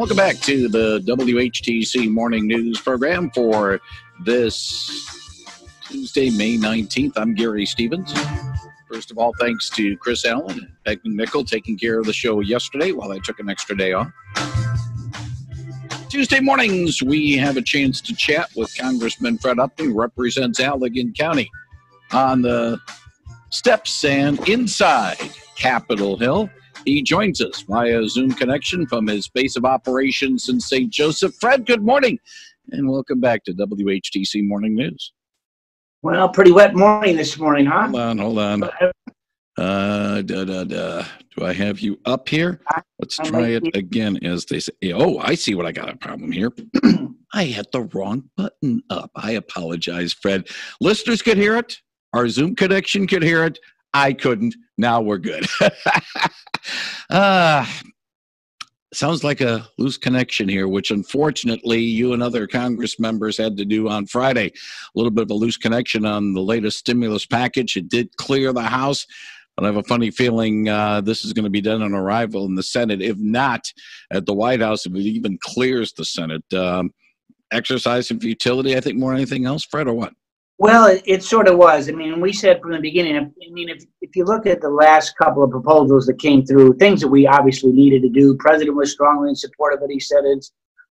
Welcome back to the WHTC Morning News program for this Tuesday, May 19th. I'm Gary Stevens. First of all, thanks to Chris Allen and Peg McNichol taking care of the show yesterday while I took an extra day off. Tuesday mornings, we have a chance to chat with Congressman Fred Upton, who represents Allegan County, on the steps and inside Capitol Hill. He joins us via Zoom connection from his base of operations in St. Joseph. Fred, good morning, and welcome back to WHTC Morning News. Well, pretty wet morning this morning, huh? Hold on. Do I have you up here? Let's try it again, as they say. Oh, I see what I got a problem here. I had the wrong button up. I apologize, Fred. Listeners could hear it. Our Zoom connection could hear it. I couldn't. Now we're good. Sounds like a loose connection here, which unfortunately you and other Congress members had to do on Friday. A little bit of a loose connection on the latest stimulus package. It did clear the House, but I have a funny feeling this is going to be done on arrival in the Senate. If not, at the White House, if it even clears the Senate. Exercise of futility, I think, more than anything else, Fred, or what? Well, it sort of was. I mean, we said from the beginning, if you look at the last couple of proposals that came through, things that we obviously needed to do, President was strongly in support of it. He said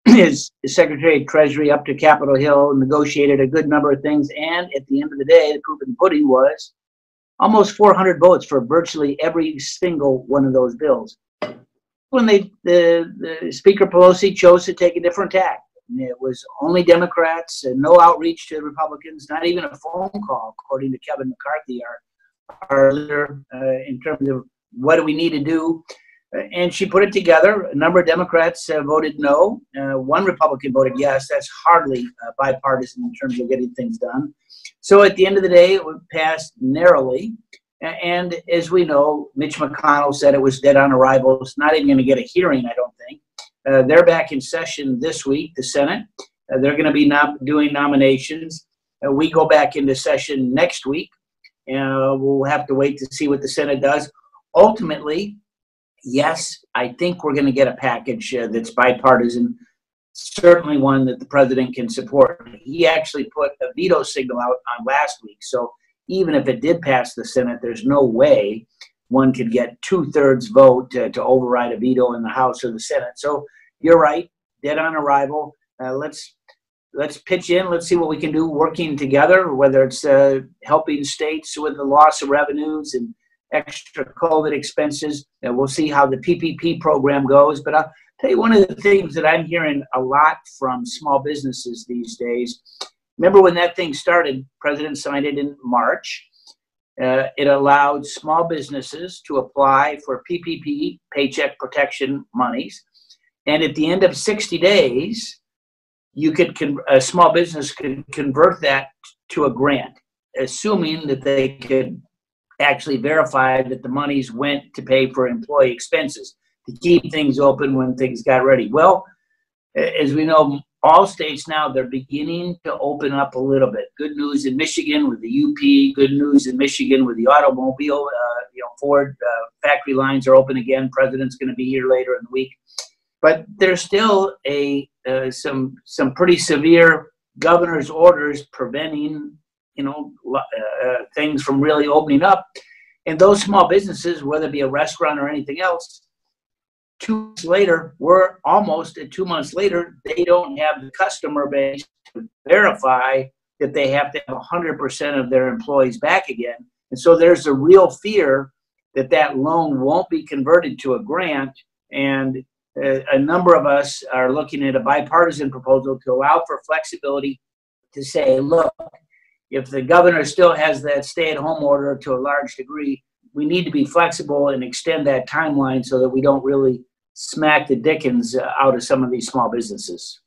his Secretary of Treasury up to Capitol Hill negotiated a good number of things. And at the end of the day, the proof in the pudding was almost 400 votes for virtually every single one of those bills. When the Speaker Pelosi chose to take a different tack. It was only Democrats and no outreach to the Republicans, not even a phone call, according to Kevin McCarthy, our leader, in terms of what do we need to do. And she put it together. A number of Democrats voted no. One Republican voted yes. That's hardly bipartisan in terms of getting things done. So at the end of the day, it passed narrowly. And as we know, Mitch McConnell said it was dead on arrival. It's not even going to get a hearing, I don't think. They're back in session this week, the Senate. They're going to be doing nominations. We go back into session next week. We'll have to wait to see what the Senate does. Ultimately, yes, I think we're going to get a package that's bipartisan, certainly one that the president can support. He actually put a veto signal out on last week. So even if it did pass the Senate, there's no way one could get 2/3 vote to override a veto in the House or the Senate. So you're right, dead on arrival. Let's pitch in. Let's see what we can do working together, whether it's helping states with the loss of revenues and extra COVID expenses. We'll see how the PPP program goes. But I'll tell you, one of the things that I'm hearing a lot from small businesses these days, remember when that thing started, the President signed it in March. It allowed small businesses to apply for PPP, Paycheck Protection monies. And at the end of 60 days, a small business could convert that to a grant, assuming that they could actually verify that the monies went to pay for employee expenses, to keep things open when things got ready. Well, as we know, all states now, they're beginning to open up a little bit. Good news in Michigan with the UP, good news in Michigan with the automobile. Ford factory lines are open again. President's going to be here later in the week. But there's still some pretty severe governor's orders preventing, things from really opening up. And those small businesses, whether it be a restaurant or anything else, 2 months later, we're almost at 2 months later, they don't have the customer base to verify that they have to have 100% of their employees back again. And so there's a real fear that that loan won't be converted to a grant. And a number of us are looking at a bipartisan proposal to allow for flexibility to say, look, if the governor still has that stay-at-home order to a large degree, we need to be flexible and extend that timeline so that we don't really smack the dickens out of some of these small businesses.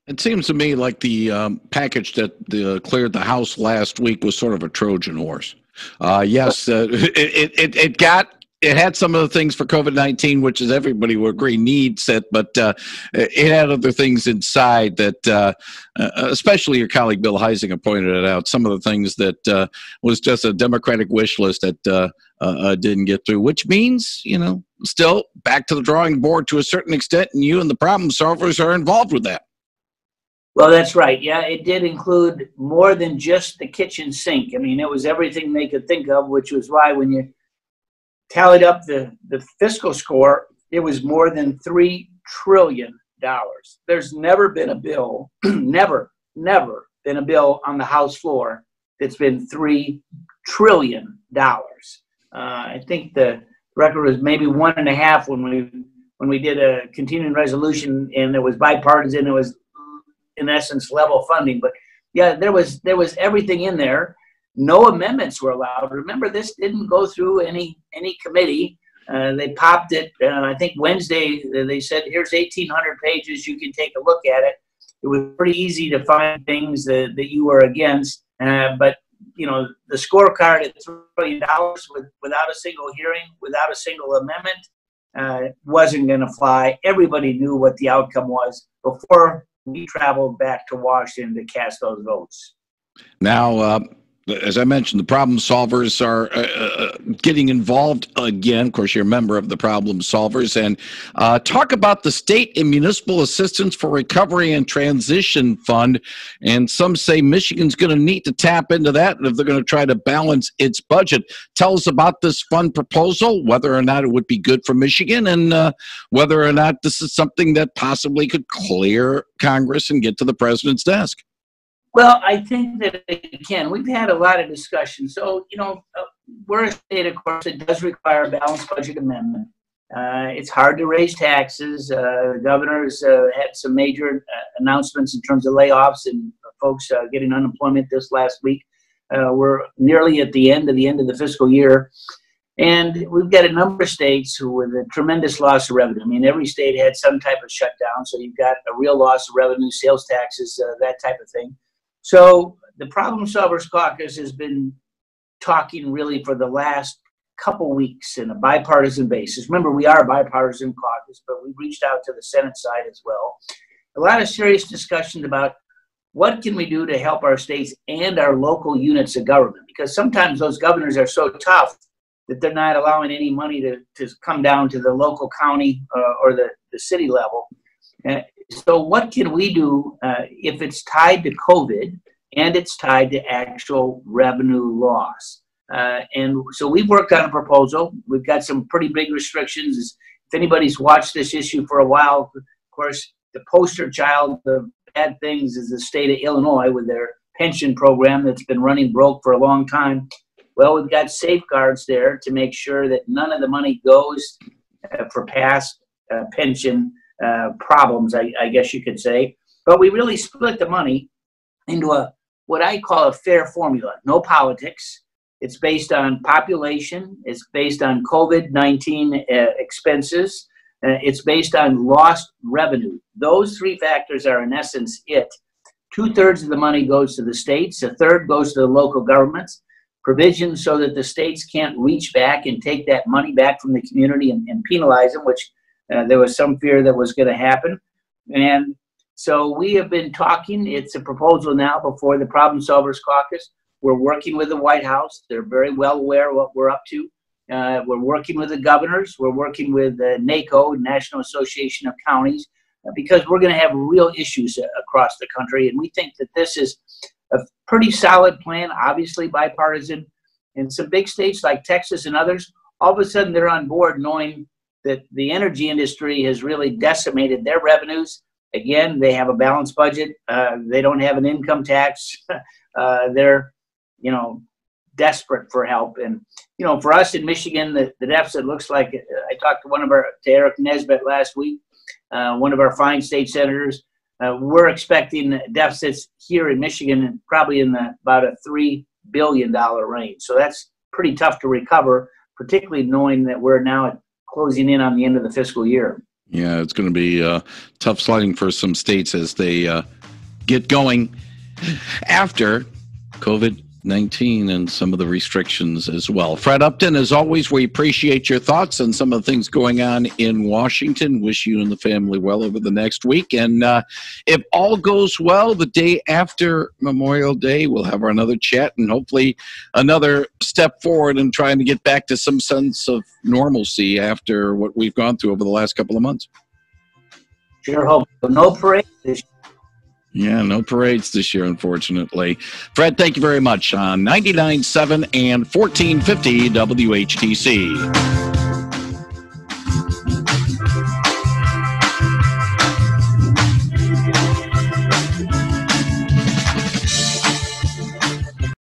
It seems to me like the package that cleared the House last week was sort of a Trojan horse. Yes, it had some of the things for COVID-19, which is everybody will agree needs it, but it had other things inside that, especially your colleague Bill Heisinger pointed it out, some of the things that was just a Democratic wish list that didn't get through, which means, still back to the drawing board to a certain extent, and you and the problem solvers are involved with that. Well, that's right. Yeah, it did include more than just the kitchen sink. I mean, it was everything they could think of, which was why when you tallied up the fiscal score, it was more than $3 trillion. There's never been a bill, never been a bill on the House floor that's been $3 trillion. I think the record was maybe 1.5 when we did a continuing resolution, and it was bipartisan. It was in essence level funding, but yeah, there was everything in there. No amendments were allowed. Remember, this didn't go through any committee. They popped it. I think Wednesday they said, "Here's 1,800 pages. You can take a look at it." It was pretty easy to find things that you were against, but the scorecard at $3 billion without a single hearing, without a single amendment, wasn't going to fly. Everybody knew what the outcome was before we traveled back to Washington to cast those votes. Now, as I mentioned, the problem solvers are getting involved again. Of course, you're a member of the problem solvers. And talk about the State and Municipal Assistance for Recovery and Transition Fund. And some say Michigan's going to need to tap into that if they're going to try to balance its budget. Tell us about this fund proposal, whether or not it would be good for Michigan, and whether or not this is something that possibly could clear Congress and get to the president's desk. Well, I think that it can. We've had a lot of discussion. So, we're a state, of course, that does require a balanced budget amendment. It's hard to raise taxes. The governor's had some major announcements in terms of layoffs and folks getting unemployment this last week. We're nearly at the end of the fiscal year. And we've got a number of states with a tremendous loss of revenue. I mean, every state had some type of shutdown. So you've got a real loss of revenue, sales taxes, that type of thing. So the Problem Solvers Caucus has been talking really for the last couple weeks in a bipartisan basis. Remember, we are a bipartisan caucus, but we reached out to the Senate side as well. A lot of serious discussions about what can we do to help our states and our local units of government, because sometimes those governors are so tough that they're not allowing any money to come down to the local county or the city level. So what can we do if it's tied to COVID and it's tied to actual revenue loss? And so we've worked on a proposal. We've got some pretty big restrictions. If anybody's watched this issue for a while, of course, the poster child of bad things is the state of Illinois with their pension program that's been running broke for a long time. Well, we've got safeguards there to make sure that none of the money goes for past pension problems, I guess you could say. But we really split the money into what I call a fair formula. No politics. It's based on population. It's based on COVID-19 expenses. It's based on lost revenue. Those three factors are in essence it. 2/3 of the money goes to the states. 1/3 goes to the local governments. Provisions so that the states can't reach back and take that money back from the community and penalize them, which there was some fear that was going to happen. And so we have been talking. It's a proposal now before the Problem Solvers Caucus. We're working with the White House. They're very well aware of what we're up to. We're working with the governors. We're working with NACO, National Association of Counties, because we're going to have real issues across the country. And we think that this is a pretty solid plan, obviously bipartisan. In some big states like Texas and others, all of a sudden they're on board knowing that the energy industry has really decimated their revenues. Again, they have a balanced budget. They don't have an income tax. They're, desperate for help. And, for us in Michigan, the deficit looks like, I talked to Eric Nesbitt last week, one of our fine state senators. We're expecting deficits here in Michigan probably in about a $3 billion range. So that's pretty tough to recover, particularly knowing that we're now closing in on the end of the fiscal year. Yeah, it's going to be tough sledding for some states as they get going after COVID-19 19 and some of the restrictions as well. Fred Upton, as always, we appreciate your thoughts on some of the things going on in Washington. Wish you and the family well over the next week. And if all goes well, the day after Memorial Day, we'll have another chat and hopefully another step forward in trying to get back to some sense of normalcy after what we've gone through over the last couple of months. Sure hope. No parade this year. Yeah, no parades this year, unfortunately. Fred, thank you very much on 99.7 and 1450 WHTC.